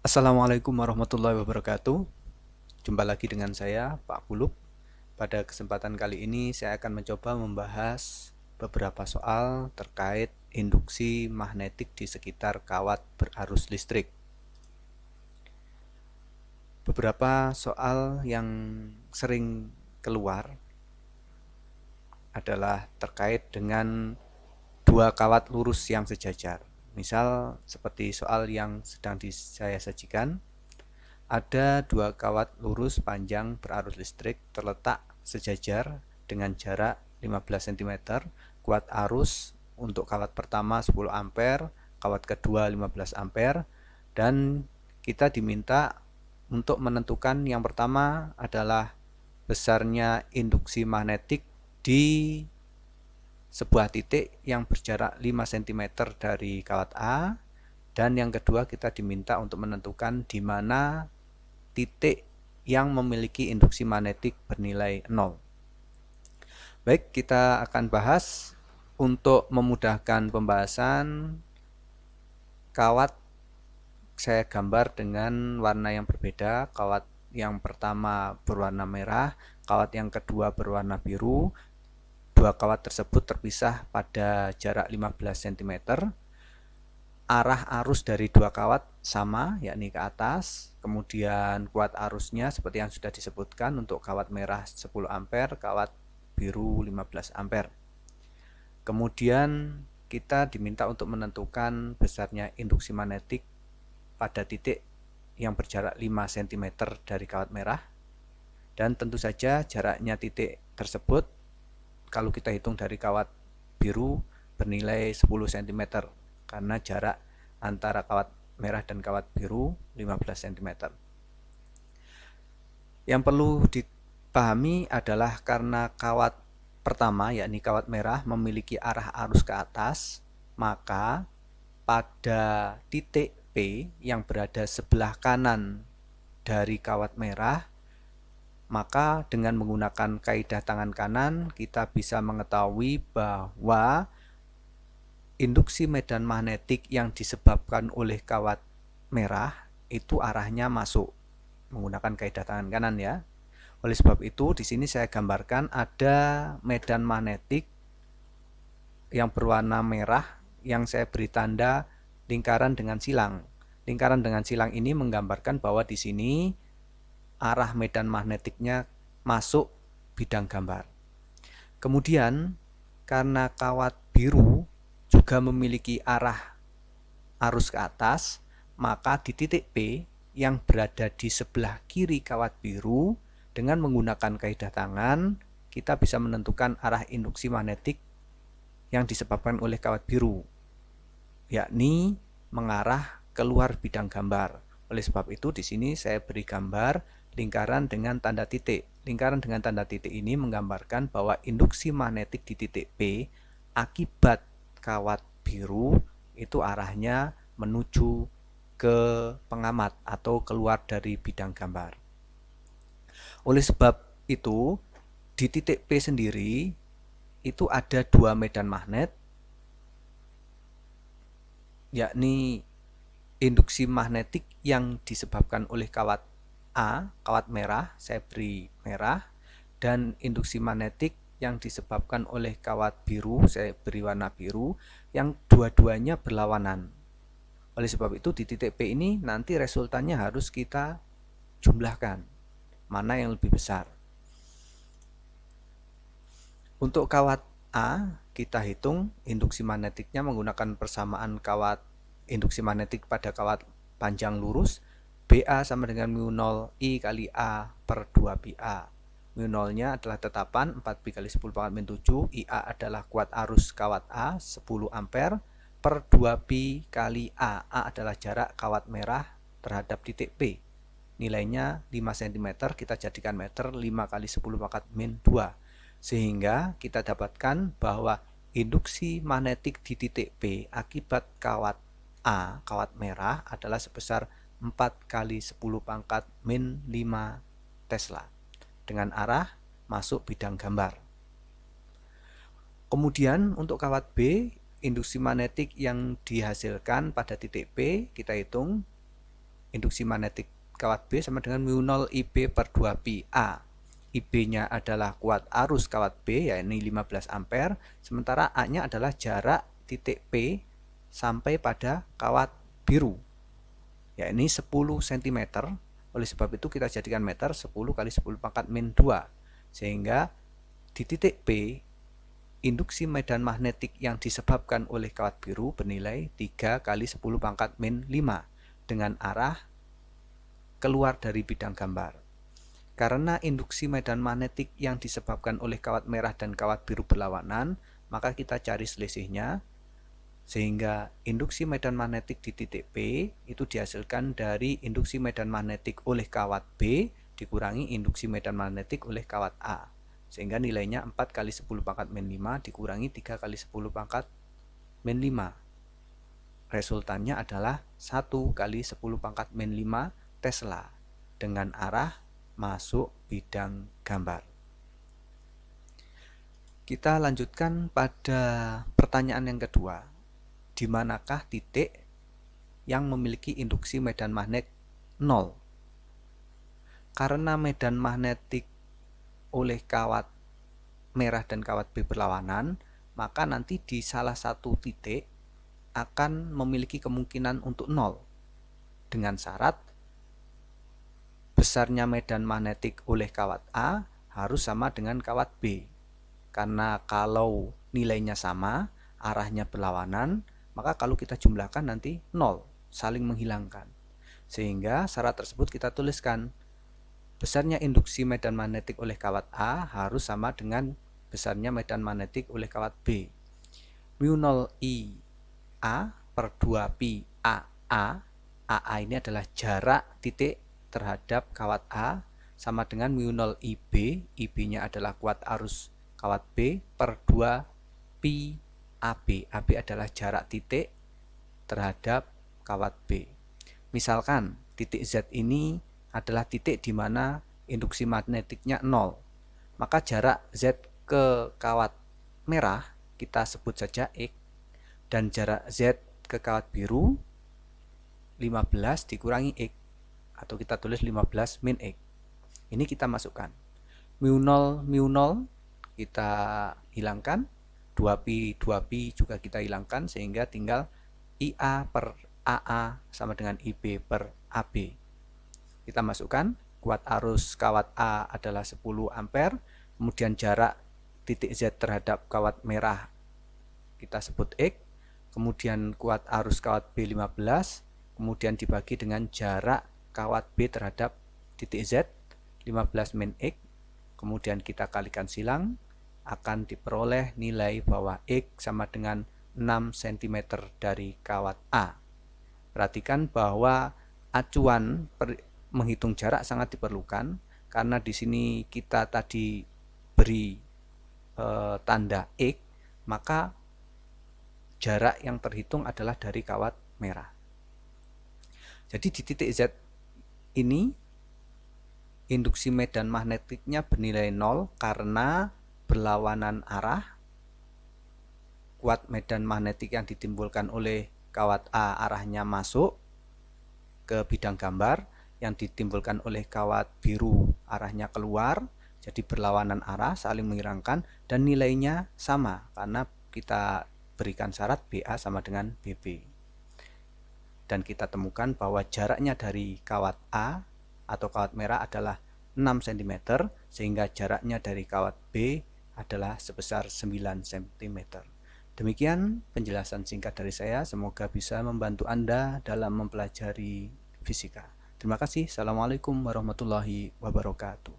Assalamualaikum warahmatullahi wabarakatuh. Jumpa lagi dengan saya, Pak Kulub. Pada kesempatan kali ini saya akan mencoba membahas beberapa soal terkait induksi magnetik di sekitar kawat berarus listrik. Beberapa soal yang sering keluar adalah terkait dengan dua kawat lurus yang sejajar. Misal seperti soal yang sedang saya sajikan. Ada dua kawat lurus panjang berarus listrik terletak sejajar dengan jarak 15 cm. Kuat arus untuk kawat pertama 10 ampere, kawat kedua 15 ampere, dan kita diminta untuk menentukan yang pertama adalah besarnya induksi magnetik di sebuah titik yang berjarak 5 cm dari kawat A, dan yang kedua kita diminta untuk menentukan di mana titik yang memiliki induksi magnetik bernilai 0. Baik, kita akan bahas untuk memudahkan pembahasan. Kawat saya gambar dengan warna yang berbeda. Kawat yang pertama berwarna merah, kawat yang kedua berwarna biru. Dua kawat tersebut terpisah pada jarak 15 cm. Arah arus dari dua kawat sama, yakni ke atas. Kemudian kuat arusnya seperti yang sudah disebutkan, untuk kawat merah 10 ampere, kawat biru 15 ampere. Kemudian kita diminta untuk menentukan besarnya induksi magnetik pada titik yang berjarak 5 cm dari kawat merah. Dan tentu saja jaraknya titik tersebut kalau kita hitung dari kawat biru bernilai 10 cm, karena jarak antara kawat merah dan kawat biru 15 cm. Yang perlu dipahami adalah karena kawat pertama, yakni kawat merah, memiliki arah arus ke atas, maka pada titik P yang berada sebelah kanan dari kawat merah, maka dengan menggunakan kaidah tangan kanan kita bisa mengetahui bahwa induksi medan magnetik yang disebabkan oleh kawat merah itu arahnya masuk menggunakan kaidah tangan kanan ya. Oleh sebab itu di sini saya gambarkan ada medan magnetik yang berwarna merah yang saya beri tanda lingkaran dengan silang. Lingkaran dengan silang ini menggambarkan bahwa di sini arah medan magnetiknya masuk bidang gambar. Kemudian karena kawat biru juga memiliki arah arus ke atas, maka di titik P yang berada di sebelah kiri kawat biru, dengan menggunakan kaidah tangan kita bisa menentukan arah induksi magnetik yang disebabkan oleh kawat biru, yakni mengarah keluar bidang gambar. Oleh sebab itu di sini saya beri gambar lingkaran dengan tanda titik. Lingkaran dengan tanda titik ini menggambarkan bahwa induksi magnetik di titik P akibat kawat biru itu arahnya menuju ke pengamat atau keluar dari bidang gambar. Oleh sebab itu di titik P sendiri itu ada dua medan magnet, yakni induksi magnetik yang disebabkan oleh kawat A, kawat merah, saya beri merah, dan induksi magnetik yang disebabkan oleh kawat biru, saya beri warna biru, yang dua-duanya berlawanan. Oleh sebab itu di titik P ini nanti resultannya harus kita jumlahkan, mana yang lebih besar. Untuk kawat A kita hitung induksi magnetiknya menggunakan persamaan kawat induksi magnetik pada kawat panjang lurus. BA sama dengan mu0 I kali A per 2 pi A. Mu0 nya adalah tetapan 4 pi kali 10 pangkat min 7. IA adalah kuat arus kawat A 10 ampere per 2 pi kali A. A adalah jarak kawat merah terhadap titik P. Nilainya 5 cm, kita jadikan meter, 5 kali 10 pangkat min 2. Sehingga kita dapatkan bahwa induksi magnetik di titik P akibat kawat A, kawat merah, adalah sebesar 4 kali 10 pangkat min 5 Tesla dengan arah masuk bidang gambar. Kemudian untuk kawat B, induksi magnetik yang dihasilkan pada titik P kita hitung induksi magnetik kawat B sama dengan mu 0 IB per 2 pi A. IB-nya adalah kuat arus kawat B, yakni 15 ampere, sementara A-nya adalah jarak titik P sampai pada kawat biru, yakni 10 cm. Oleh sebab itu kita jadikan meter 10 kali 10 pangkat min 2, sehingga di titik P induksi medan magnetik yang disebabkan oleh kawat biru bernilai 3 kali 10 pangkat min 5 dengan arah keluar dari bidang gambar. Karena induksi medan magnetik yang disebabkan oleh kawat merah dan kawat biru berlawanan, maka kita cari selisihnya, sehingga induksi medan magnetik di titik P itu dihasilkan dari induksi medan magnetik oleh kawat B dikurangi induksi medan magnetik oleh kawat A. Sehingga nilainya 4 kali 10 pangkat min 5 dikurangi 3 kali 10 pangkat min 5. Resultannya adalah 1 kali 10 pangkat min 5 Tesla dengan arah masuk bidang gambar. Kita lanjutkan pada pertanyaan yang kedua. Di manakah titik yang memiliki induksi medan magnet 0? Karena medan magnetik oleh kawat merah dan kawat B berlawanan, maka nanti di salah satu titik akan memiliki kemungkinan untuk 0 dengan syarat besarnya medan magnetik oleh kawat A harus sama dengan kawat B. Karena kalau nilainya sama, arahnya berlawanan, maka kalau kita jumlahkan nanti 0, saling menghilangkan. Sehingga syarat tersebut kita tuliskan. Besarnya induksi medan magnetik oleh kawat A harus sama dengan besarnya medan magnetik oleh kawat B. Mu 0 I A per 2 pi AA. AA ini adalah jarak titik terhadap kawat A sama dengan mu 0 IB. IB-nya adalah kuat arus kawat B per 2 pi AB. AB adalah jarak titik terhadap kawat B. Misalkan titik Z ini adalah titik di mana induksi magnetiknya 0. Maka jarak Z ke kawat merah kita sebut saja X, dan jarak Z ke kawat biru 15 dikurangi X, atau kita tulis 15 min X. Ini kita masukkan. Mu 0 kita hilangkan, 2pi juga kita hilangkan, sehingga tinggal IA per AA sama dengan IB per AB. Kita masukkan, kuat arus kawat A adalah 10 ampere, kemudian jarak titik Z terhadap kawat merah kita sebut X, kemudian kuat arus kawat B 15, kemudian dibagi dengan jarak kawat B terhadap titik Z 15 min X, kemudian kita kalikan silang, akan diperoleh nilai bahwa X sama dengan 6 cm dari kawat A. Perhatikan bahwa acuan menghitung jarak sangat diperlukan, karena di sini kita tadi beri tanda X, maka jarak yang terhitung adalah dari kawat merah. Jadi di titik Z ini induksi medan magnetiknya bernilai 0 karena berlawanan arah. Kuat medan magnetik yang ditimbulkan oleh kawat A arahnya masuk ke bidang gambar, yang ditimbulkan oleh kawat biru arahnya keluar, jadi berlawanan arah, saling menghilangkan, dan nilainya sama karena kita berikan syarat BA sama dengan BB. Dan kita temukan bahwa jaraknya dari kawat A atau kawat merah adalah 6 cm, sehingga jaraknya dari kawat B adalah sebesar 9 cm. Demikian penjelasan singkat dari saya, semoga bisa membantu Anda dalam mempelajari fisika. Terima kasih. Assalamualaikum warahmatullahi wabarakatuh.